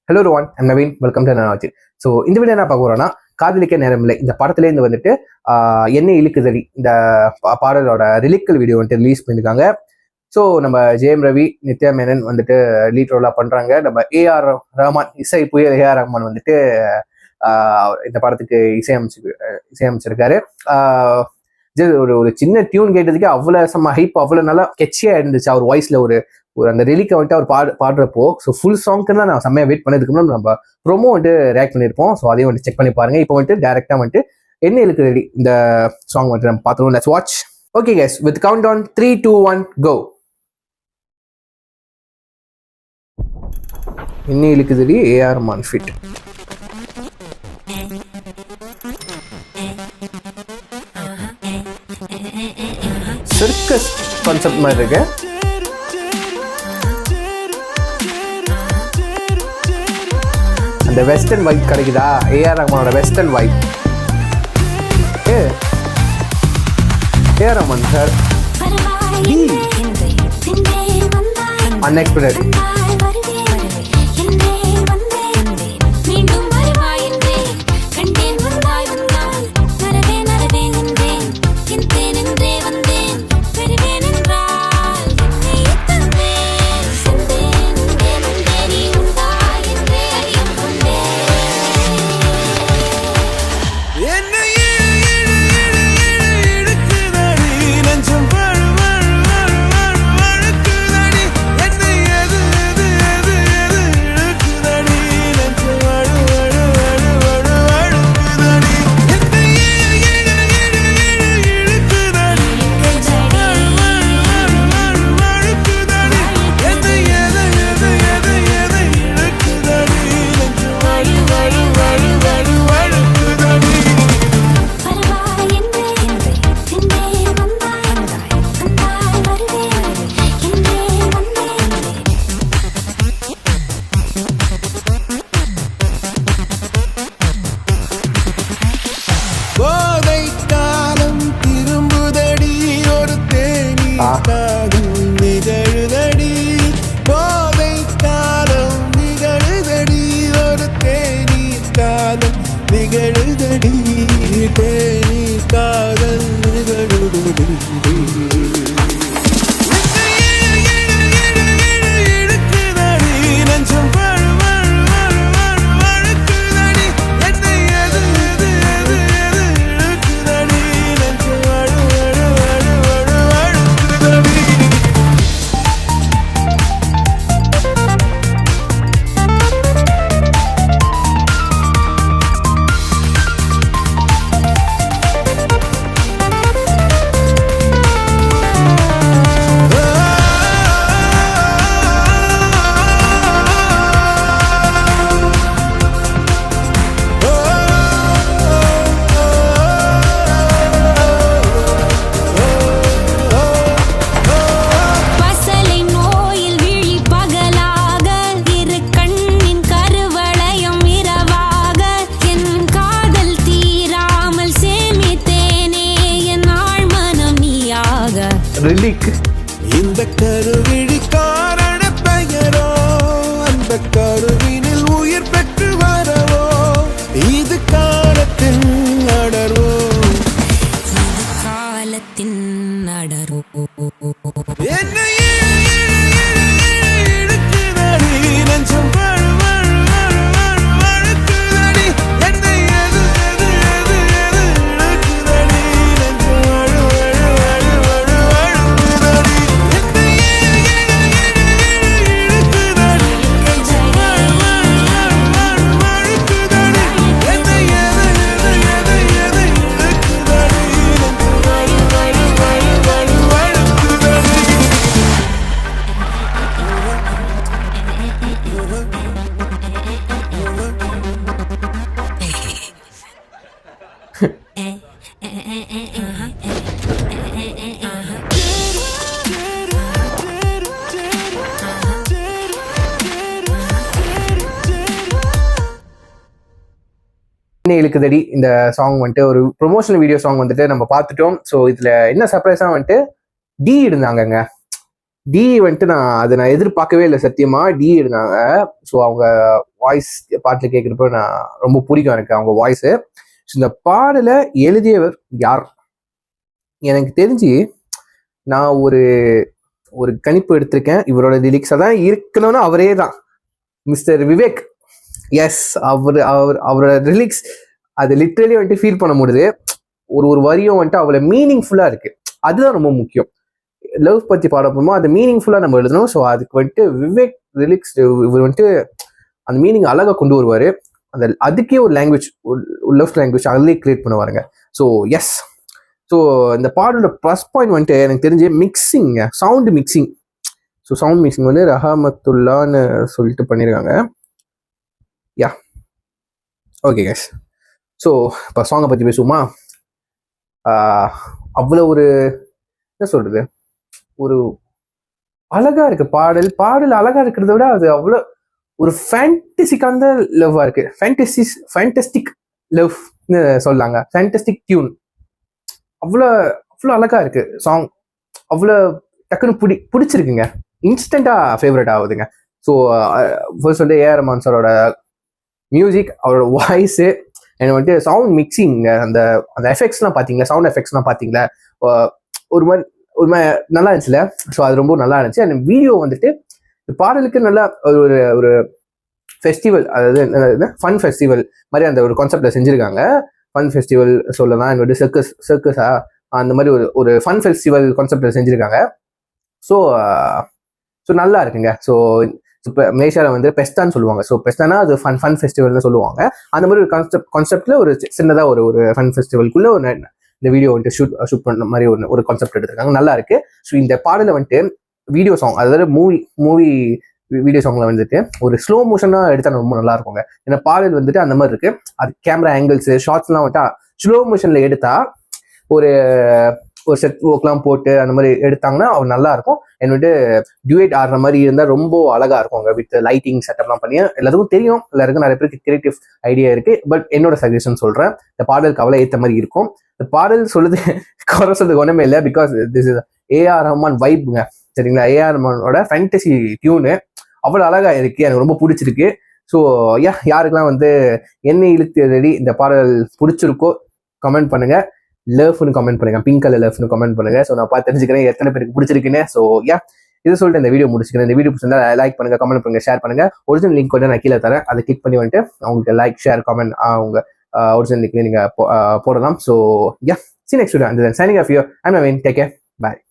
Hello Rowan, I'm Naveen. Welcome to Nanachu. So இந்த video என்ன பார்க்க போறோம்னா, காதலிக்க நேரம் இல்லை இந்த படத்துலேருந்து வந்துட்டு என்ன இழுக்குதடி இந்த பாடலோட ரிலிக்கல் வீடியோ வந்துட்டு ரிலீஸ் பண்ணியிருக்காங்க. ஸோ நம்ம ஜெயம் ரவி, நித்யா மேனன் வந்துட்டு லீட் ரோலாக பண்ணுறாங்க. நம்ம ஏஆர் ரஹ்மான், இசை புயல் ஏஆர் ரஹ்மான் வந்துட்டு இந்த படத்துக்கு இசையமைச்சிருக்காரு. ஒரு ஒரு சின்ன டியூன் கேட்டதுக்கு அவ்வளோ செம்ம ஹைப், அவ்வளோ நல்லா கெச்சியாக இருந்துச்சு. அவர் வாய்ஸில் ஒரு அந்த ரிலிக்கை வந்துட்டு அவர் பாடுறப்போ, ஸோ ஃபுல் சாங்க்கு தான் நான் செம்மையாக வெயிட் பண்ணதுக்கு முன்னாடி நம்ம ப்ரோமோ வந்துட்டு ரியாக்ட் பண்ணியிருப்போம். ஸோ அதையும் வந்துட்டு செக் பண்ணி பாருங்க. இப்போ வந்துட்டு டேரெக்டாக வந்துட்டு என்ன இருக்கு ரெடி இந்த சாங் வந்துட்டு நம்ம பார்த்துருவோம். Let's watch. Okay guys, with countdown 3, 2, 1 go. என்ன இழுக்குதுடி A R Rahman fit. Circus concept மாதிரி இருக்கு. அந்த வெஸ்டர்ன் வைப் கிடைக்குதா? ஏஆர் ரஹ்மானோட western vibe. A R Rahman sir unexpected. நிகழுதடி போதை காலம் நிகழுதடி ஒரு தேனி காலம் நிகழுதடி தேனி காதல் நிகழுதடி. இந்த கருவிழி காரண பெயரோ அந்த கருவினில் உயிர் பெற்று வரவோ இது காலத்தின் அடர்வோ காலத்தின் அடர்வோ என்னையே இழுக்குதடி நெஞ்சம் வழுக்குதடி என்னை எது எது எது எது இழுக்குதடி நெஞ்சம் இழுக்குதடி இந்த சாங் வந்துட்டு ஒரு ப்ரொமோஷனல் வீடியோ சாங் வந்துட்டு நம்ம பார்த்துட்டோம். ஸோ இதுல என்ன சர்ப்ரைஸா வந்துட்டு டி இருந்தாங்கங்க. டி வந்துட்டு நான் எதிர்பார்க்கவே இல்லை சத்தியமா. டி இருந்தாங்க. ஸோ அவங்க வாய்ஸ் பாட்டில் கேட்குறப்ப நான் ரொம்ப பிடிக்கும் எனக்கு அவங்க வாய்ஸு. ஸோ இந்த பாடலை எழுதியவர் யார்? எனக்கு தெரிஞ்சு நான் ஒரு ஒரு கணிப்பு எடுத்திருக்கேன். இவரோட லிரிக்ஸாக தான் இருக்கணும்னு அவரே தான், மிஸ்டர் விவேக். எஸ், அவரோட லிரிக்ஸ் அது லிட்ரலி வந்துட்டு ஃபீல் பண்ண முடியுது. ஒரு வரியும் வந்துட்டு அவ்வளோ மீனிங்ஃபுல்லாக இருக்கு. அதுதான் ரொம்ப முக்கியம். லவ் பற்றி பாட போகும்போது அது மீனிங்ஃபுல்லாக நம்ம எழுதணும். ஸோ அதுக்கு வந்துட்டு விவேக் லிரிக்ஸ் இவர் வந்துட்டு அந்த மீனிங் அழகாக கொண்டு வருவார். அதுக்கே ஒரு லாங்குவேஜ், லவ் லாங்குவேஜ் அதுலேயே கிரியேட் பண்ணுவாருங்க. ஸோ எஸ், ஸோ இந்த பாடலோட ப்ளஸ் பாயிண்ட் வந்துட்டு எனக்கு தெரிஞ்சு மிக்சிங்க, sound mixing. So sound mixing வந்து ரஹமத்துல்லான்னு சொல்லிட்டு பண்ணியிருக்காங்க. யா, ஓகே கேஸ். ஸோ இப்போ சாங்கை பற்றி பேசுவோமா? அவ்வளோ ஒரு என்ன சொல்கிறது, ஒரு அழகாக இருக்குது பாடல் அழகாக இருக்கிறத விட அது அவ்வளோ ஒரு ஃபேண்டசிக்கான லவ்வாக இருக்குது. ஃபேண்டஸ்டிக் லவ்னு சொல்லாங்க, ஃபேண்டஸ்டிக் டியூன். அவ்வளோ அழகாக இருக்குது சாங். அவ்வளோ டக்குன்னு பிடிச்சிருக்குங்க, இன்ஸ்டண்ட்டாக ஃபேவரட் ஆகுதுங்க. ஸோ ஃபர்ஸ்ட் வந்து ஏஆர் ரஹ்மான் சாரோட மியூசிக், அவரோட வாய்ஸு, எனக்கு வந்துட்டு சவுண்ட் மிக்சிங், அந்த எஃபெக்ட்ஸ்லாம் பார்த்தீங்களா, சவுண்ட் எஃபெக்ட்ஸ்லாம் பார்த்தீங்களா, ஒரு மாதிரி நல்லா இருந்துச்சுல. ஸோ அது ரொம்ப நல்லா இருந்துச்சு. அந்த வீடியோ வந்துட்டு பாடலுக்கு நல்லா ஒரு ஃபெஸ்டிவல், அதாவது ஃபன் ஃபெஸ்டிவல் மாதிரி அந்த ஒரு கான்செப்டில் செஞ்சுருக்காங்க. ஃபன் ஃபெஸ்டிவல் சொல்லலாம், என்னோட சர்க்கஸா அந்த மாதிரி ஒரு ஃபன் ஃபெஸ்டிவல் கான்செப்டில் செஞ்சுருக்காங்க. ஸோ நல்லா இருக்குங்க. ஸோ இப்போ மலேசியாவில் வந்து பெஸ்டான்னு சொல்லுவாங்க. ஸோ பெஸ்டானா அது ஃபன் ஃபெஸ்டிவல்னு சொல்லுவாங்க. அந்த மாதிரி ஒரு கான்செப்டில் ஒரு சின்னதாக ஒரு ஃபன் ஃபெஸ்டிவலுக்குள்ளே இந்த வீடியோ வந்துட்டு ஷூட் பண்ணுற மாதிரி ஒரு கான்செப்ட் எடுத்திருக்காங்க. நல்லா இருக்கு. ஸோ இந்த பாடலை வந்துட்டு வீடியோ சாங், அதாவது மூவி வீடியோ சாங்ல வந்துட்டு ஒரு ஸ்லோ மோஷனாக எடுத்தா ரொம்ப நல்லா இருக்குங்க. ஏன்னா பாடல் வந்துட்டு அந்த மாதிரி இருக்கு. அது கேமரா ஆங்கிள்ஸ், ஷார்ட்ஸ்லாம் வந்துட்டு ஸ்லோ மோஷன்ல எடுத்தா ஒரு செட் ஒர்க்லாம் போட்டு அந்த மாதிரி எடுத்தாங்கன்னா அவர் நல்லா இருக்கும். என்னட்டு டியூட் ஆடுற மாதிரி இருந்தால் ரொம்ப அழகா இருக்குங்க. வித் லைட்டிங் செட்டப்லாம் பண்ணி எல்லாத்துக்கும் தெரியும், எல்லாருக்கும் நிறைய பேருக்கு கிரியேட்டிவ் ஐடியா இருக்கு. பட் என்னோட சஜஷன் சொல்றேன், இந்த பாடலுக்கு அவ்வளோ ஏற்ற மாதிரி இருக்கும். இந்த பாடல் சொல்லுது குறை சொல்றதுக்கு ஒன்றுமே இல்லை. Because this is A R Rahman வைப்ங்க, சரிங்களா? ஏஆர் ரஹ்மானோட ஃபேண்டசி டியூனு அவ்வளோ அழகா இருக்கு, எனக்கு ரொம்ப பிடிச்சிருக்கு. ஸோ யாருக்கெல்லாம் வந்து என்னை இழுத்தடி இந்த பாடல் பிடிச்சிருக்கோ கமெண்ட் பண்ணுங்க. லவ்னு கமெண்ட் பண்ணுங்க, பிங்க் கலர் லவ்னு கமெண்ட் பண்ணுங்க. ஸோ நான் பார்த்து தெரிஞ்சுக்கிறேன் எத்தனை பேருக்கு பிடிச்சிருக்குன்னு. ஸோ இது சொல்லிட்டு இந்த வீடியோ முடிச்சுக்கிறேன். இந்த வீடியோ பிடிச்சிருந்தா லைக் பண்ணுங்க, கமெண்ட் பண்ணுங்க, ஷேர் பண்ணுங்க. ஒரிஜினல் லிங்க் வந்து நான் கீழே தரேன், அதை கிளிக் பண்ணி வந்துட்டு அவங்களுக்கு லைக், ஷேர், கமெண்ட் உங்க ஒரிஜினல் லிங்க் நீங்க போடலாம். So see you next video. Until then, signing off here. I'm Naveen. Take care. Bye.